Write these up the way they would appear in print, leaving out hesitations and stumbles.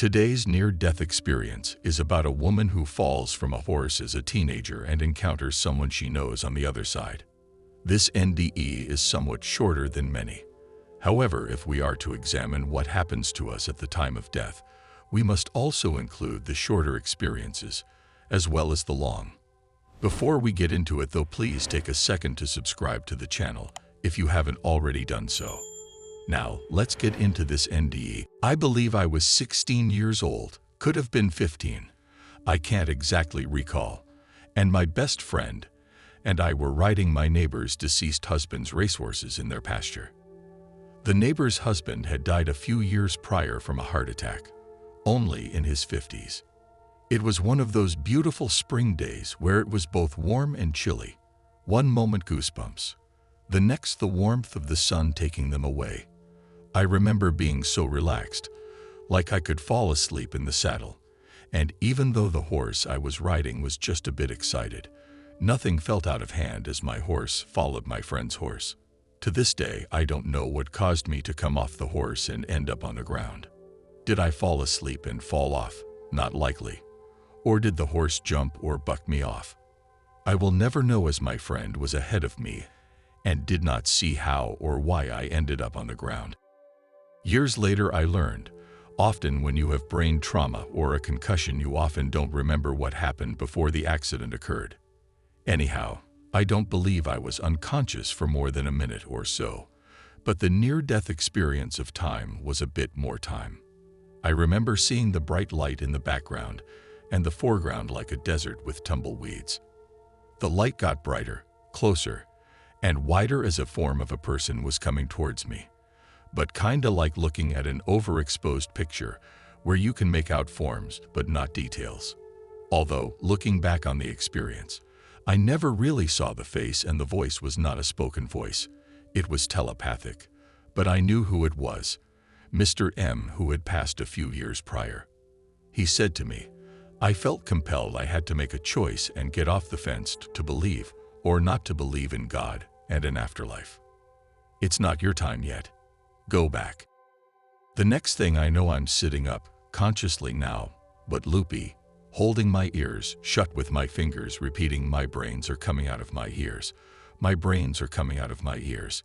Today's near-death experience is about a woman who falls from a horse as a teenager and encounters someone she knows on the other side. This NDE is somewhat shorter than many. However, if we are to examine what happens to us at the time of death, we must also include the shorter experiences, as well as the long. Before we get into it though, please take a second to subscribe to the channel if you haven't already done so. Now, let's get into this NDE. I believe I was 16 years old, could have been 15. I can't exactly recall. And my best friend and I were riding my neighbor's deceased husband's racehorses in their pasture. The neighbor's husband had died a few years prior from a heart attack, only in his 50s. It was one of those beautiful spring days where it was both warm and chilly. One moment goosebumps, the next the warmth of the sun taking them away. I remember being so relaxed, like I could fall asleep in the saddle, and even though the horse I was riding was just a bit excited, nothing felt out of hand as my horse followed my friend's horse. To this day, I don't know what caused me to come off the horse and end up on the ground. Did I fall asleep and fall off? Not likely. Or did the horse jump or buck me off? I will never know, as my friend was ahead of me and did not see how or why I ended up on the ground. Years later, I learned, often when you have brain trauma or a concussion, you often don't remember what happened before the accident occurred. Anyhow, I don't believe I was unconscious for more than a minute or so, but the near-death experience of time was a bit more time. I remember seeing the bright light in the background and the foreground like a desert with tumbleweeds. The light got brighter, closer, and wider as a form of a person was coming towards me, but kinda like looking at an overexposed picture where you can make out forms but not details. Although, looking back on the experience, I never really saw the face, and the voice was not a spoken voice. It was telepathic, but I knew who it was, Mr. M, who had passed a few years prior. He said to me, I felt compelled I had to make a choice and get off the fence to believe or not to believe in God and an afterlife. It's not your time yet. Go back. The next thing I know, I'm sitting up, consciously now, but loopy, holding my ears shut with my fingers, repeating, my brains are coming out of my ears. My brains are coming out of my ears.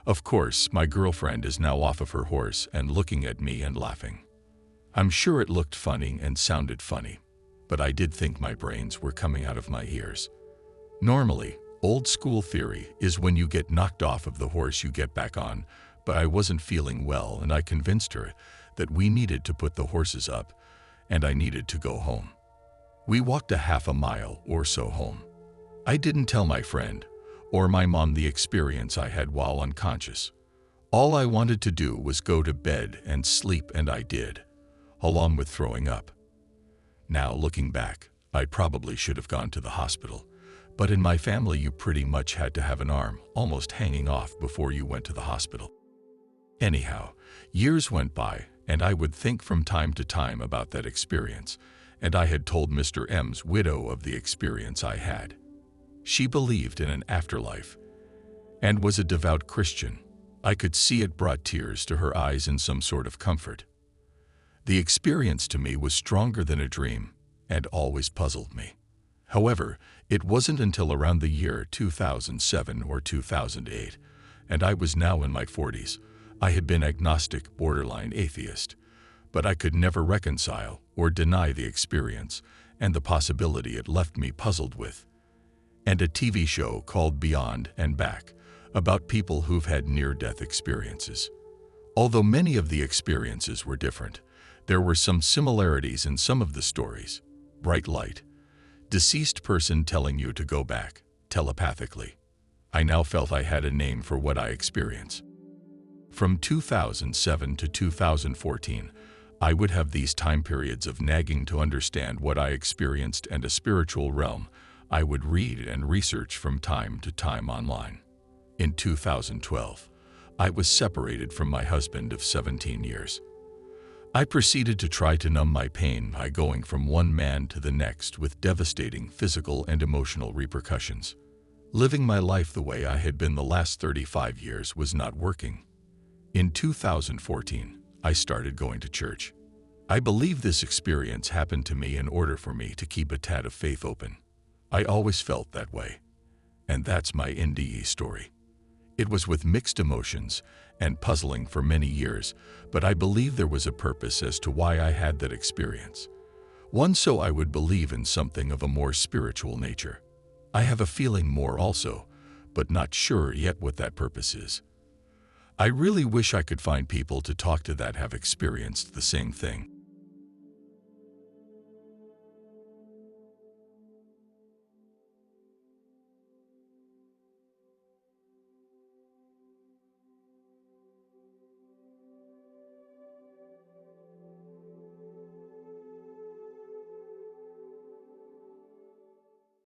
Of course, my girlfriend is now off of her horse and looking at me and laughing. I'm sure it looked funny and sounded funny, but I did think my brains were coming out of my ears. Normally, old school theory is when you get knocked off of the horse, you get back on, but I wasn't feeling well and I convinced her that we needed to put the horses up and I needed to go home. We walked a half a mile or so home. I didn't tell my friend or my mom the experience I had while unconscious. All I wanted to do was go to bed and sleep, and I did, along with throwing up. Now, looking back, I probably should have gone to the hospital, but in my family you pretty much had to have an arm almost hanging off before you went to the hospital. Anyhow, years went by, and I would think from time to time about that experience, and I had told Mr. M's widow of the experience I had. She believed in an afterlife and was a devout Christian. I could see it brought tears to her eyes in some sort of comfort. The experience to me was stronger than a dream and always puzzled me. However, it wasn't until around the year 2007 or 2008, and I was now in my 40s, I had been agnostic, borderline atheist, but I could never reconcile or deny the experience and the possibility it left me puzzled with. And a TV show called Beyond and Back about people who've had near-death experiences. Although many of the experiences were different, there were some similarities in some of the stories. Bright light, deceased person telling you to go back, telepathically. I now felt I had a name for what I experienced. From 2007 to 2014, I would have these time periods of nagging to understand what I experienced, and a spiritual realm I would read and research from time to time online. In 2012, I was separated from my husband of 17 years. I proceeded to try to numb my pain by going from one man to the next with devastating physical and emotional repercussions. Living my life the way I had been the last 35 years was not working. In 2014, I started going to church. I believe this experience happened to me in order for me to keep a tad of faith open. I always felt that way. And that's my NDE story. It was with mixed emotions and puzzling for many years, but I believe there was a purpose as to why I had that experience. One, so I would believe in something of a more spiritual nature. I have a feeling more also, but not sure yet what that purpose is. I really wish I could find people to talk to that have experienced the same thing.